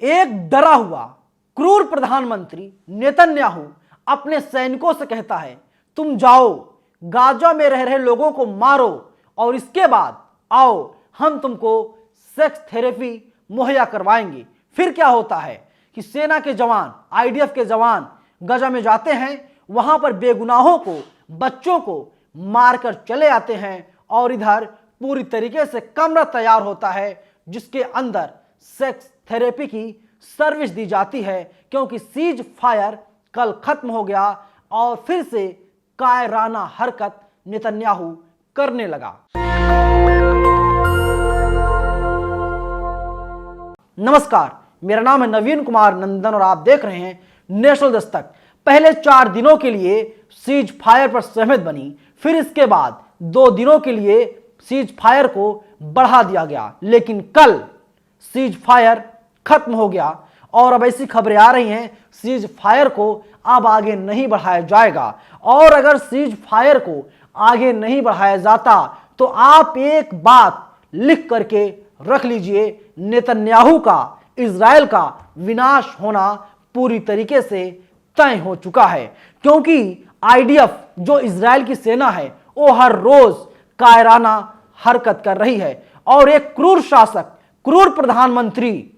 एक डरा हुआ क्रूर प्रधानमंत्री नेतन्याहू अपने सैनिकों से कहता है, तुम जाओ गाजा में रह रहे लोगों को मारो और इसके बाद आओ हम तुमको सेक्स थेरेपी मुहैया करवाएंगे। फिर क्या होता है कि सेना के जवान, आईडीएफ के जवान गाजा में जाते हैं, वहां पर बेगुनाहों को, बच्चों को मारकर चले आते हैं और इधर पूरी तरीके से कमरा तैयार होता है जिसके अंदर सेक्स थेरेपी की सर्विस दी जाती है, क्योंकि सीज फायर कल खत्म हो गया और फिर से कायराना हरकत नेतन्याहू करने लगा। नमस्कार, मेरा नाम है नवीन कुमार नंदन और आप देख रहे हैं नेशनल दस्तक। पहले 4 दिनों के लिए सीज फायर पर सहमति बनी, फिर इसके बाद 2 दिनों के लिए सीज फायर को बढ़ा दिया गया, लेकिन कल सीज फायर खत्म हो गया और अब ऐसी खबरें आ रही हैं सीज फायर को अब आगे नहीं बढ़ाया जाएगा। और अगर सीज फायर को आगे नहीं बढ़ाया जाता तो आप एक बात लिख करके रख लीजिए, नेतन्याहू का, इजराइल का विनाश होना पूरी तरीके से तय हो चुका है। क्योंकि आईडीएफ जो इजराइल की सेना है वो हर रोज कायराना हरकत कर रही है और एक क्रूर शासक, क्रूर प्रधानमंत्री,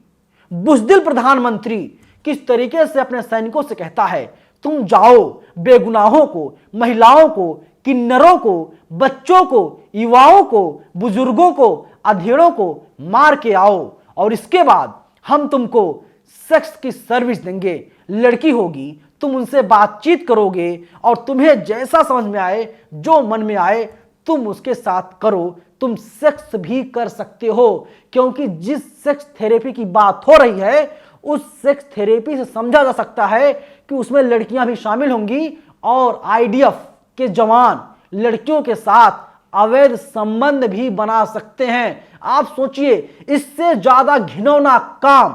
बुज़दिल प्रधानमंत्री किस तरीके से अपने सैनिकों से कहता है, तुम जाओ बेगुनाहों को, महिलाओं को, किन्नरों को, बच्चों को, युवाओं को, बुजुर्गों को, अधेड़ों को मार के आओ और इसके बाद हम तुमको सेक्स की सर्विस देंगे। लड़की होगी, तुम उनसे बातचीत करोगे और तुम्हें जैसा समझ में आए, जो मन में आए तुम उसके साथ करो। तुम सेक्स भी कर सकते हो, क्योंकि जिस सेक्स थेरेपी की बात हो रही है उस सेक्स थेरेपी से समझा जा सकता है कि उसमें लड़कियां भी शामिल होंगी और आईडीएफ के जवान लड़कियों के साथ अवैध संबंध भी बना सकते हैं। आप सोचिए, इससे ज्यादा घिनौना काम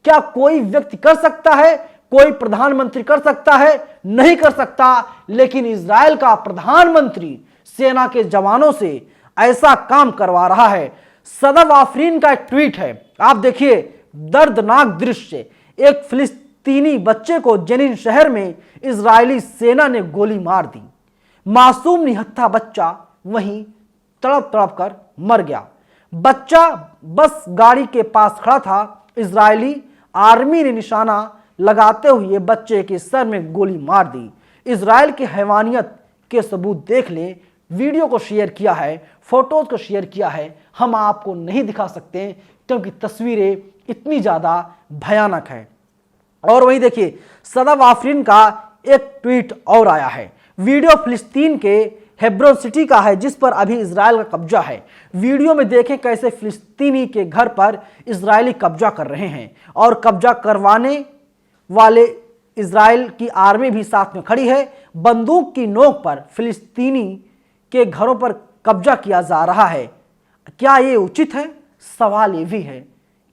क्या कोई व्यक्ति कर सकता है? कोई प्रधानमंत्री कर सकता है? नहीं कर सकता। लेकिन इजराइल का प्रधानमंत्री सेना के जवानों से ऐसा काम करवा रहा है। सदफ आफरीन का एक ट्वीट है, आप देखिए, दर्दनाक दृश्य। एक फिलिस्तीनी बच्चे को जेनिन शहर में इजरायली सेना ने गोली मार दी। मासूम निहत्था बच्चा वहीं तड़प तड़प कर मर गया। बच्चा बस गाड़ी के पास खड़ा था। इजरायली आर्मी ने निशाना लगाते हुए बच्चे के सर में गोली मार दी। इजराइल की हैवानियत के सबूत देख लें। वीडियो को शेयर किया है, फोटोज को शेयर किया है, हम आपको नहीं दिखा सकते क्योंकि तस्वीरें इतनी ज्यादा भयानक है। और वहीं देखिए, सदफ आफरीन का एक ट्वीट और आया है। वीडियो फिलिस्तीन के हेब्रोन सिटी का है जिस पर अभी इजराइल का कब्जा है। वीडियो में देखें कैसे फिलिस्तीनी के घर पर इजरायली कब्जा कर रहे हैं और कब्जा करवाने वाले इजराइल की आर्मी भी साथ में खड़ी है। बंदूक की नोक पर फिलिस्तीनी के घरों पर कब्जा किया जा रहा है। क्या ये उचित है? सवाल ये भी है।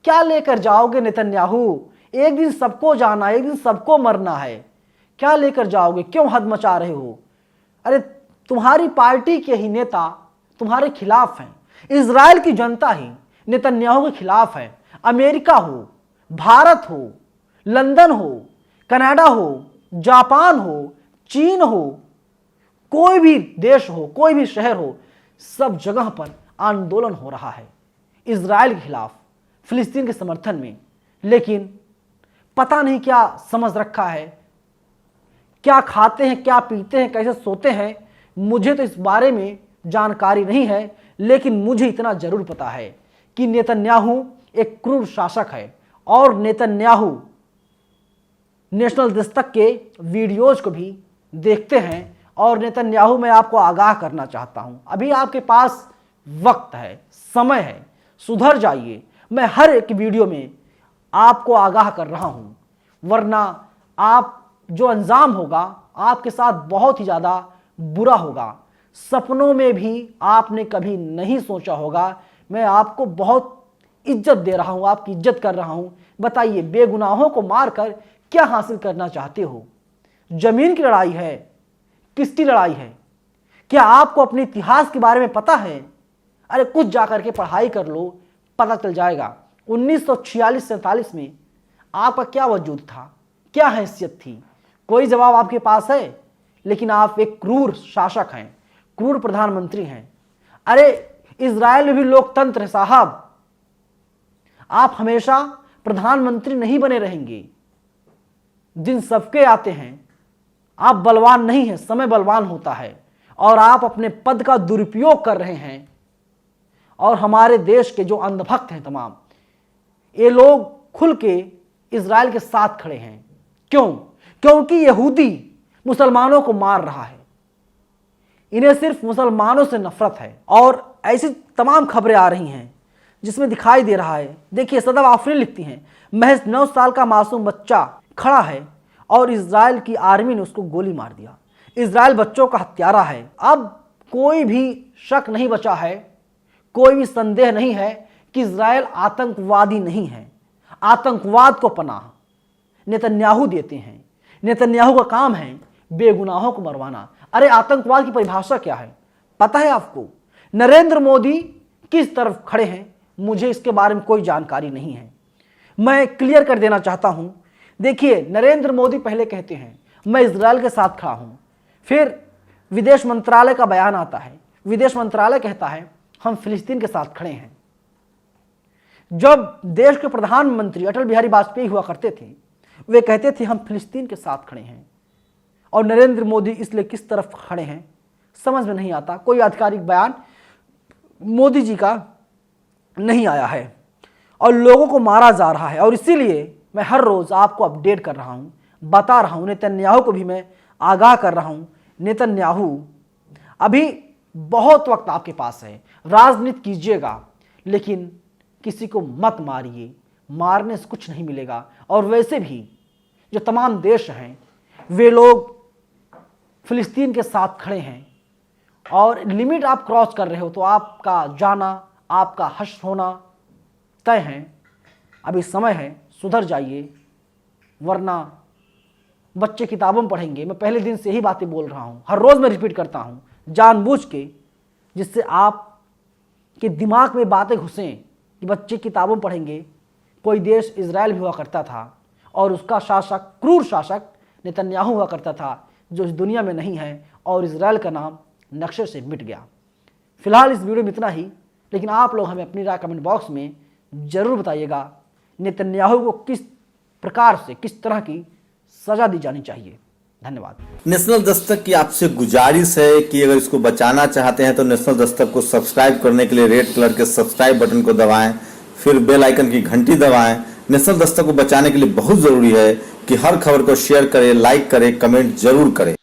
क्या लेकर जाओगे नेतन्याहू? एक दिन सबको जाना, एक दिन सबको मरना है। क्या लेकर जाओगे? क्यों हद मचा रहे हो? अरे तुम्हारी पार्टी के ही नेता तुम्हारे खिलाफ हैं। इजराइल की जनता ही नेतन्याहू के खिलाफ है। अमेरिका हो, भारत हो, लंदन हो, कनाडा हो, जापान हो, चीन हो, कोई भी देश हो, कोई भी शहर हो, सब जगह पर आंदोलन हो रहा है इजराइल के खिलाफ, फिलिस्तीन के समर्थन में। लेकिन पता नहीं क्या समझ रखा है, क्या खाते हैं, क्या पीते हैं, कैसे सोते हैं, मुझे तो इस बारे में जानकारी नहीं है। लेकिन मुझे इतना जरूर पता है कि नेतन्याहू एक क्रूर शासक है और नेतन्याहू नेशनल दस्तक के वीडियोज को भी देखते हैं। और नेतन्याहू, मैं आपको आगाह करना चाहता हूं, अभी आपके पास वक्त है, समय है, सुधर जाइए। मैं हर एक वीडियो में आपको आगाह कर रहा हूं, वरना आप जो अंजाम होगा आपके साथ बहुत ही ज़्यादा बुरा होगा। सपनों में भी आपने कभी नहीं सोचा होगा। मैं आपको बहुत इज्जत दे रहा हूं, आपकी इज्जत कर रहा हूं। बताइए, बेगुनाहों को मारकर क्या हासिल करना चाहते हो? जमीन की लड़ाई है? किसकी लड़ाई है? क्या आपको अपने इतिहास के बारे में पता है? अरे कुछ जाकर के पढ़ाई कर लो, पता चल जाएगा। 1946-47 में आपका क्या वजूद था, क्या हैसियत थी? कोई जवाब आपके पास है? लेकिन आप एक क्रूर शासक हैं, क्रूर प्रधानमंत्री हैं। अरे इजराइल में भी लोकतंत्र है साहब। आप हमेशा प्रधानमंत्री नहीं बने रहेंगे, दिन सबके आते हैं। आप बलवान नहीं हैं, समय बलवान होता है और आप अपने पद का दुरुपयोग कर रहे हैं। और हमारे देश के जो अंधभक्त हैं तमाम, ये लोग खुल के इजराइल के साथ खड़े हैं। क्यों? क्योंकि यहूदी मुसलमानों को मार रहा है। इन्हें सिर्फ मुसलमानों से नफरत है। और ऐसी तमाम खबरें आ रही हैं जिसमें दिखाई दे रहा है। देखिए, सदब आफरीन लिखती हैं, महज 9 साल का मासूम बच्चा खड़ा है और इजराइल की आर्मी ने उसको गोली मार दिया। इजराइल बच्चों का हत्यारा है। अब कोई भी शक नहीं बचा है, कोई भी संदेह नहीं है कि इजराइल आतंकवादी नहीं है। आतंकवाद को पनाह नेतन्याहू देते हैं। नेतन्याहू का काम है बेगुनाहों को मरवाना। अरे आतंकवाद की परिभाषा क्या है पता है आपको? नरेंद्र मोदी किस तरफ खड़े हैं मुझे इसके बारे में कोई जानकारी नहीं है। मैं क्लियर कर देना चाहता हूं। देखिए, नरेंद्र मोदी पहले कहते हैं मैं इजराइल के साथ खड़ा हूं, फिर विदेश मंत्रालय का बयान आता है, विदेश मंत्रालय कहता है हम फिलिस्तीन के साथ खड़े हैं। जब देश के प्रधानमंत्री अटल बिहारी वाजपेयी हुआ करते थे, वे कहते थे हम फिलिस्तीन के साथ खड़े हैं। और नरेंद्र मोदी इसलिए किस तरफ खड़े हैं समझ में नहीं आता। कोई आधिकारिक बयान मोदी जी का नहीं आया है और लोगों को मारा जा रहा है। और इसीलिए मैं हर रोज आपको अपडेट कर रहा हूं, बता रहा हूं। नेतन्याहू को भी मैं आगाह कर रहा हूं। नेतन्याहू, अभी बहुत वक्त आपके पास है, राजनीति कीजिएगा, लेकिन किसी को मत मारिए। मारने से कुछ नहीं मिलेगा। और वैसे भी जो तमाम देश हैं वे लोग फिलिस्तीन के साथ खड़े हैं। और लिमिट आप क्रॉस कर रहे हो तो आपका जाना, आपका हश्र होना तय है। अभी समय है, सुधर जाइए, वरना बच्चे किताबों में पढ़ेंगे। मैं पहले दिन से ही बातें बोल रहा हूँ, हर रोज़ मैं रिपीट करता हूँ जानबूझ के, जिससे आप के दिमाग में बातें घुसें कि बच्चे किताबों में पढ़ेंगे। कोई देश इजराइल भी हुआ करता था और उसका शासक, क्रूर शासक नेतन्याहू हुआ करता था, जो इस दुनिया में नहीं है और इजराइल का नाम नक्शे से मिट गया। फिलहाल इस वीडियो में इतना ही, लेकिन आप लोग हमें अपनी राय कमेंट बॉक्स में ज़रूर बताइएगा नेतन्याहू को किस प्रकार से, किस तरह की सजा दी जानी चाहिए। धन्यवाद। नेशनल दस्तक की आपसे गुजारिश है कि अगर इसको बचाना चाहते हैं तो नेशनल दस्तक को सब्सक्राइब करने के लिए रेड कलर के सब्सक्राइब बटन को दबाएं, फिर बेल आइकन की घंटी दबाएं। नेशनल दस्तक को बचाने के लिए बहुत जरूरी है कि हर खबर को शेयर करें, लाइक करें, कमेंट जरूर करें।